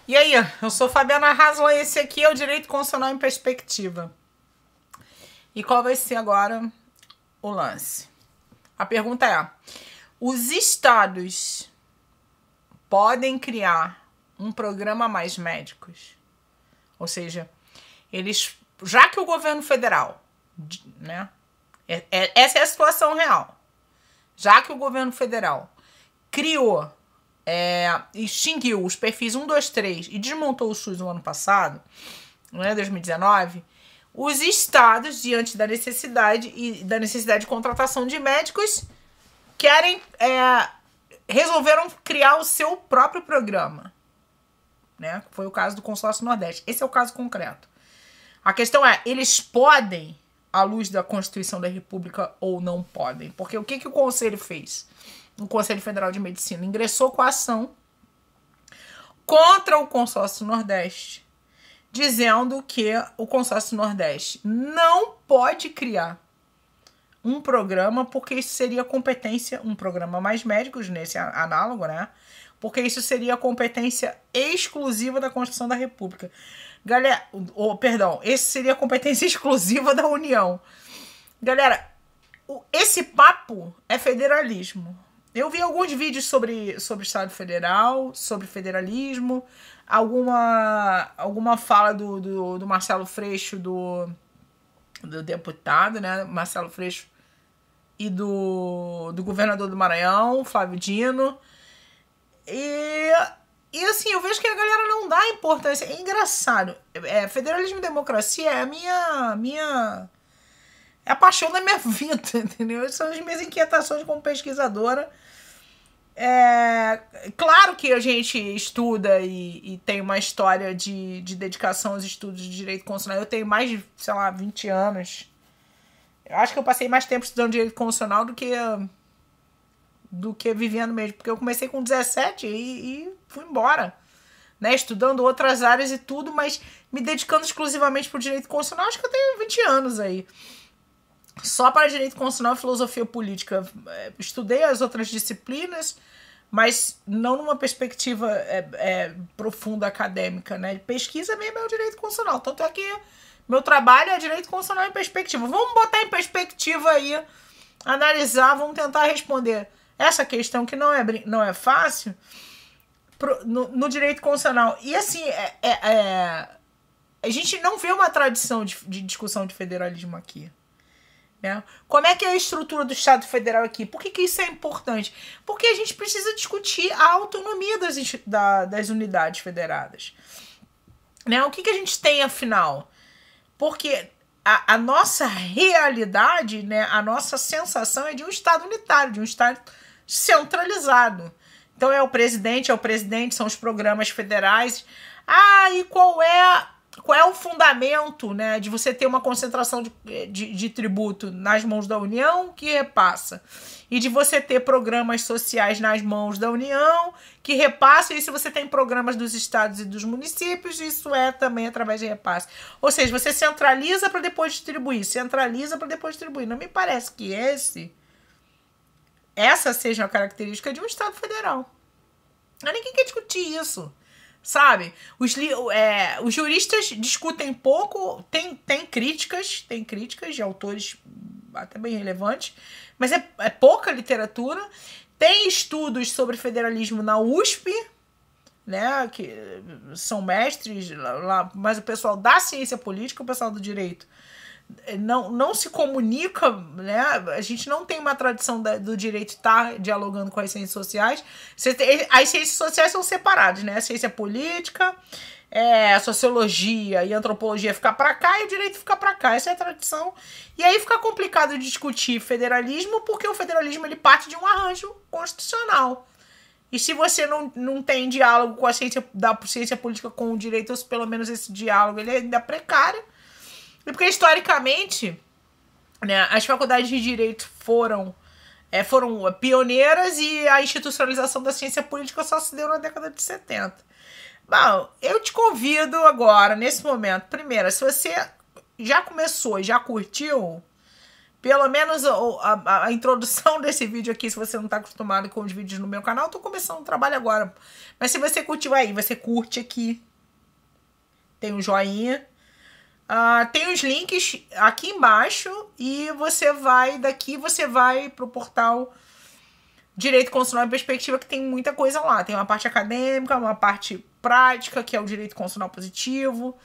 E aí, eu sou Fabiana Haslam e esse aqui é o Direito Constitucional em Perspectiva. E qual vai ser agora o lance? A pergunta é: os estados podem criar um programa Mais Médicos? Ou seja, eles, já que o governo federal, né, essa é a situação real, já que o governo federal criou, extinguiu os perfis 1, 2, 3 e desmontou o SUS no ano passado, né, 2019, os estados, diante da necessidade de contratação de médicos, resolveram criar o seu próprio programa, né? Foi o caso do Consórcio Nordeste. Esse é o caso concreto. A questão é, eles podem, à luz da Constituição da República, ou não podem? Porque o que o Conselho fez? O Conselho Federal de Medicina ingressou com a ação contra o Consórcio Nordeste, dizendo que o Consórcio Nordeste não pode criar um programa, porque isso seria competência, um programa Mais Médicos, nesse análogo, né? Porque isso seria competência exclusiva da Constituição da República. Galera, esse seria competência exclusiva da União. Galera, esse papo é federalismo. Eu vi alguns vídeos sobre Estado Federal, sobre federalismo, alguma fala do Marcelo Freixo, do deputado, né? Marcelo Freixo, e do governador do Maranhão, Flávio Dino. E assim, eu vejo que a galera não dá importância. É engraçado. Federalismo e democracia é é a paixão da minha vida, entendeu? São as minhas inquietações como pesquisadora. Claro que a gente estuda e tem uma história de dedicação aos estudos de direito constitucional. Eu tenho mais de, 20 anos. Eu acho que eu passei mais tempo estudando direito constitucional do que vivendo mesmo. Porque eu comecei com 17 e fui embora, né? Estudando outras áreas e tudo, mas me dedicando exclusivamente para o direito constitucional. Acho que eu tenho 20 anos aí. Só para direito constitucional e filosofia política. Estudei as outras disciplinas, mas não numa perspectiva profunda acadêmica, né? Pesquisa mesmo é o direito constitucional. Tanto é que meu trabalho é direito constitucional em perspectiva. Vamos botar em perspectiva aí, analisar, vamos tentar responder essa questão que não é fácil no direito constitucional. E assim, a gente não vê uma tradição de discussão de federalismo aqui, né? Como é que é a estrutura do Estado Federal aqui? Por que isso é importante? Porque a gente precisa discutir a autonomia das unidades federadas, né? O que a gente tem, afinal? Porque a nossa realidade, né, a nossa sensação é de um Estado unitário, de um Estado centralizado. Então é o presidente, são os programas federais. E qual é o fundamento, né, de você ter uma concentração de tributo nas mãos da União, que repassa, e de você ter programas sociais nas mãos da União, que repassa, e se você tem programas dos estados e dos municípios, isso é também através de repasse. Ou seja, você centraliza para depois distribuir, Não me parece que essa seja a característica de um Estado federal. Ninguém quer discutir isso, sabe? Os juristas discutem pouco, tem críticas de autores até bem relevantes, mas é pouca literatura. Tem estudos sobre federalismo na USP, né, que são mestres lá, mas o pessoal da ciência política, o pessoal do direito, não se comunica, né? A gente não tem uma tradição do direito estar dialogando com as ciências sociais. As ciências sociais são separadas, né? A ciência política, a sociologia e a antropologia ficar para cá e o direito ficar para cá. Essa é a tradição. E aí fica complicado de discutir federalismo, porque o federalismo ele parte de um arranjo constitucional. E se você não tem diálogo com a ciência política com o direito, ou pelo menos esse diálogo ele é ainda precário. Porque, historicamente, né, as faculdades de direito foram pioneiras e a institucionalização da ciência política só se deu na década de 70. Bom, eu te convido agora, nesse momento, primeiro, se você já começou e já curtiu, Pelo menos a introdução desse vídeo aqui, se você não tá acostumado com os vídeos no meu canal, eu tô começando o trabalho agora. Mas se você curtiu aí, você curte aqui. Tem um joinha. Tem os links aqui embaixo e daqui você vai pro portal Direito Constitucional em Perspectiva, que tem muita coisa lá. Tem uma parte acadêmica, uma parte prática, que é o Direito Constitucional Positivo,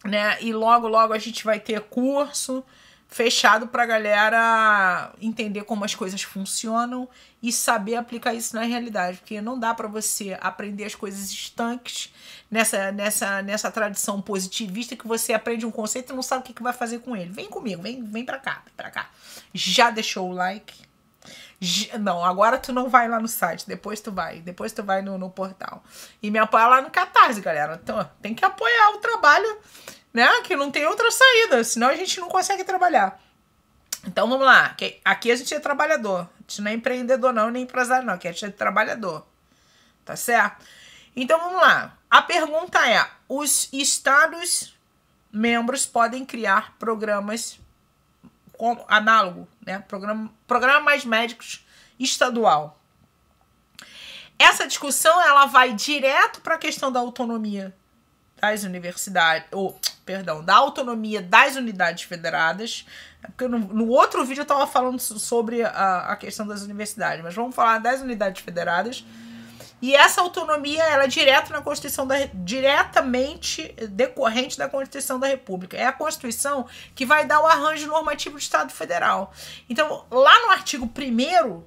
né? E logo, logo a gente vai ter curso fechado pra galera entender como as coisas funcionam e saber aplicar isso na realidade, porque não dá pra você aprender as coisas estanques nessa tradição positivista que você aprende um conceito e não sabe o que vai fazer com ele. Vem comigo, vem pra cá, vem pra cá. Já deixou o like? Não, agora tu não vai lá no site, depois tu vai no portal. E me apoia lá no Catarse, galera. Então, tem que apoiar o trabalho, né? Que não tem outra saída, senão a gente não consegue trabalhar. Então vamos lá, aqui a gente é trabalhador, a gente não é empreendedor não, nem empresário não, aqui a gente é trabalhador, tá certo? Então vamos lá, a pergunta é, os estados membros podem criar programas análogo, né? Programa Mais Médicos estadual. Essa discussão ela vai direto para a questão da autonomia das universidades, da autonomia das unidades federadas, porque no outro vídeo eu estava falando sobre a questão das universidades, mas vamos falar das unidades federadas. E essa autonomia ela é diretamente decorrente da Constituição da República. É a Constituição que vai dar o arranjo normativo do Estado Federal. Então, lá no artigo 1º,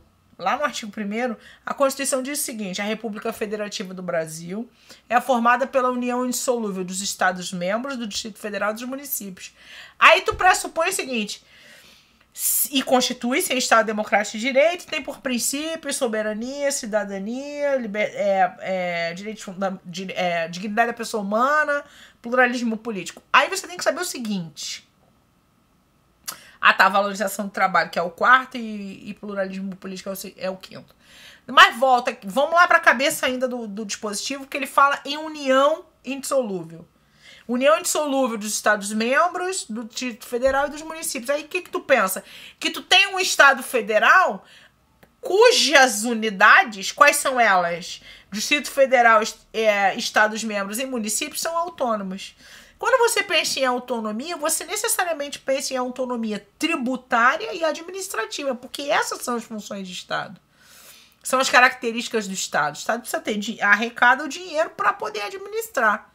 a Constituição diz o seguinte: a República Federativa do Brasil é formada pela união indissolúvel dos Estados-membros, do Distrito Federal e dos municípios. Aí tu pressupõe o seguinte: e constitui-se em Estado Democrático de Direito, tem por princípio soberania, cidadania, dignidade da pessoa humana, pluralismo político. Aí você tem que saber o seguinte: tá, valorização do trabalho, que é o 4º, e pluralismo político é o 5º. Mas vamos lá para a cabeça ainda do dispositivo, que ele fala em união indissolúvel. União indissolúvel dos Estados-membros, do Distrito Federal e dos municípios. Aí o que tu pensa? Que tu tem um Estado Federal cujas unidades, quais são elas? Distrito Federal, Estados-membros e municípios são autônomos. Quando você pensa em autonomia, você necessariamente pensa em autonomia tributária e administrativa, porque essas são as funções de Estado. São as características do Estado. O Estado precisa ter arrecada o dinheiro para poder administrar.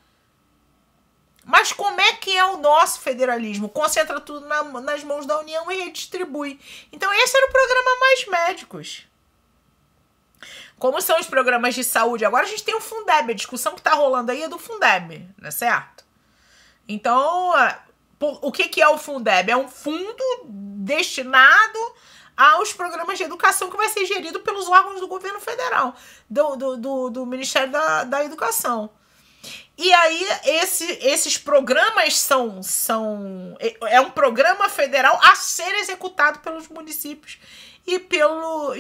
Mas como é que é o nosso federalismo? Concentra tudo nas mãos da União e redistribui. Então esse era o programa Mais Médicos. Como são os programas de saúde? Agora a gente tem o Fundeb. A discussão que está rolando aí é do Fundeb, não é certo? Então, o que é o Fundeb? É um fundo destinado aos programas de educação que vai ser gerido pelos órgãos do governo federal, do Ministério da Educação. E aí, esses programas é um programa federal a ser executado pelos municípios e pelos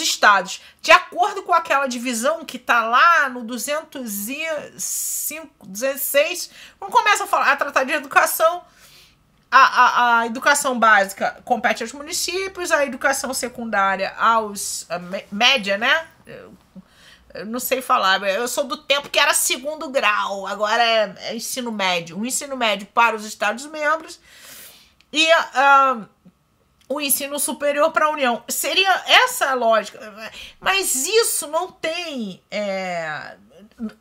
estados. De acordo com aquela divisão que está lá no 205, 206, quando começa a tratar de educação, a educação básica compete aos municípios, a educação secundária média, né? Eu não sei falar, eu sou do tempo que era 2º grau, agora é ensino médio. O ensino médio para os Estados-membros e o ensino superior para a União. Seria essa a lógica, mas isso não tem...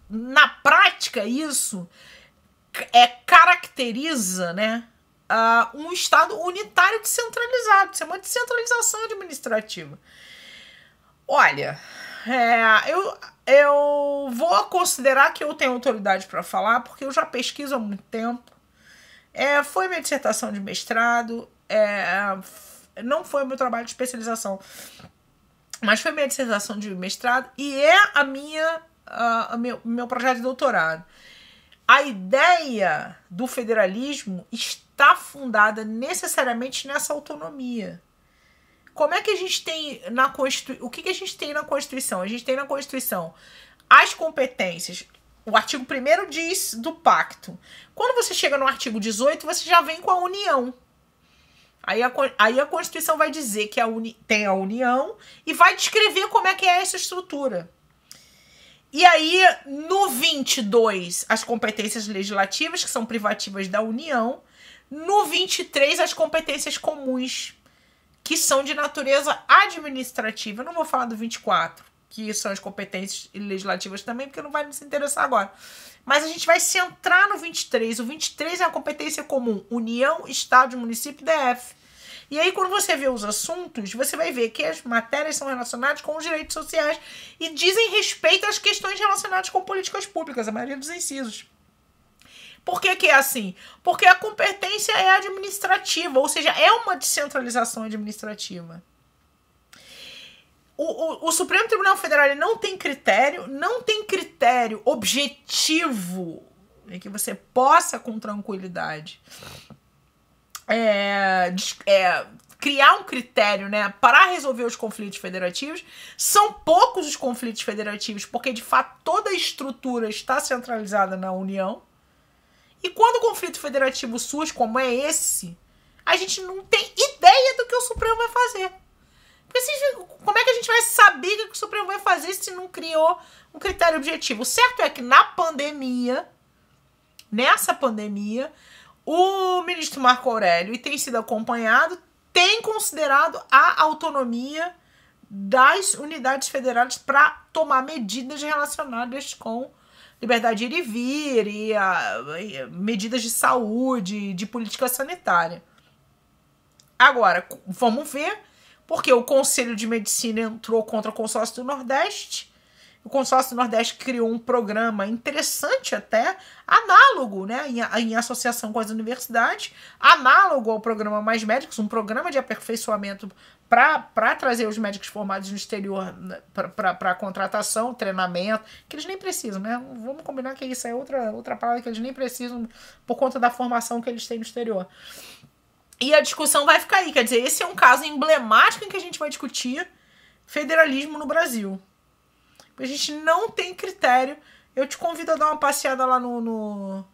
na prática, isso caracteriza, né, um Estado unitário descentralizado. Isso é uma descentralização administrativa. Olha... eu vou considerar que eu tenho autoridade para falar, porque eu já pesquiso há muito tempo. Foi minha dissertação de mestrado, não foi meu trabalho de especialização, mas foi minha dissertação de mestrado e é meu projeto de doutorado. A ideia do federalismo está fundada necessariamente nessa autonomia. Como é que a gente tem na Constituição? O que a gente tem na Constituição? A gente tem na Constituição as competências. O artigo 1º diz do pacto. Quando você chega no artigo 18, você já vem com a União. Aí a Constituição vai dizer que tem a União e vai descrever como é que é essa estrutura. E aí, no 22, as competências legislativas, que são privativas da União. No 23, as competências comuns, que são de natureza administrativa. Eu não vou falar do 24, que são as competências legislativas também, porque não vai nos interessar agora. Mas a gente vai centrar no 23. O 23 é a competência comum: União, Estado, Município e DF. E aí, quando você vê os assuntos, você vai ver que as matérias são relacionadas com os direitos sociais e dizem respeito às questões relacionadas com políticas públicas, a maioria dos incisos. Por que que é assim? Porque a competência é administrativa, ou seja, é uma descentralização administrativa. O Supremo Tribunal Federal ele não tem critério objetivo em que você possa, com tranquilidade, criar um critério, né, para resolver os conflitos federativos. São poucos os conflitos federativos, porque de fato toda a estrutura está centralizada na União. E quando o conflito federativo surge, como é esse, a gente não tem ideia do que o Supremo vai fazer. Porque como é que a gente vai saber o que o Supremo vai fazer se não criou um critério objetivo? O certo é que nessa pandemia, o ministro Marco Aurélio, e tem sido acompanhado, tem considerado a autonomia das unidades federadas para tomar medidas relacionadas com liberdade de ir e vir e medidas de saúde, de política sanitária. Agora, vamos ver, porque o Conselho de Medicina entrou contra o Consórcio do Nordeste. O Consórcio do Nordeste criou um programa interessante até, análogo, né, em associação com as universidades, análogo ao programa Mais Médicos, um programa de aperfeiçoamento para trazer os médicos formados no exterior para contratação, treinamento, que eles nem precisam, né? Vamos combinar que isso é outra palavra que eles nem precisam por conta da formação que eles têm no exterior. E a discussão vai ficar aí, quer dizer, esse é um caso emblemático em que a gente vai discutir federalismo no Brasil. A gente não tem critério. Eu te convido a dar uma passeada lá no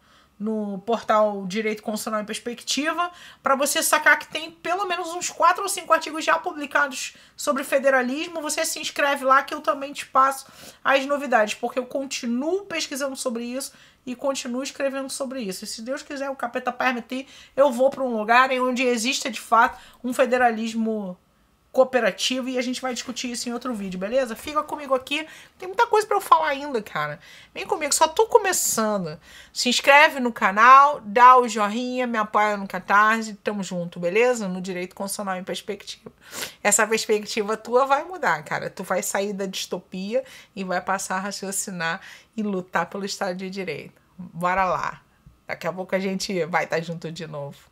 portal Direito Constitucional em Perspectiva para você sacar que tem pelo menos uns 4 ou 5 artigos já publicados sobre federalismo. Você se inscreve lá que eu também te passo as novidades, porque eu continuo pesquisando sobre isso e continuo escrevendo sobre isso. E se Deus quiser, o capeta permitir, eu vou para um lugar em onde exista de fato um federalismo cooperativo e a gente vai discutir isso em outro vídeo, beleza? Fica comigo aqui, tem muita coisa pra eu falar ainda, cara. Vem comigo, só tô começando. Se inscreve no canal, dá o joinha, me apoia no Catarse, tamo junto, beleza? No Direito Constitucional em Perspectiva. Essa perspectiva tua vai mudar, cara. Tu vai sair da distopia e vai passar a raciocinar e lutar pelo Estado de Direito. Bora lá. Daqui a pouco a gente vai estar junto de novo.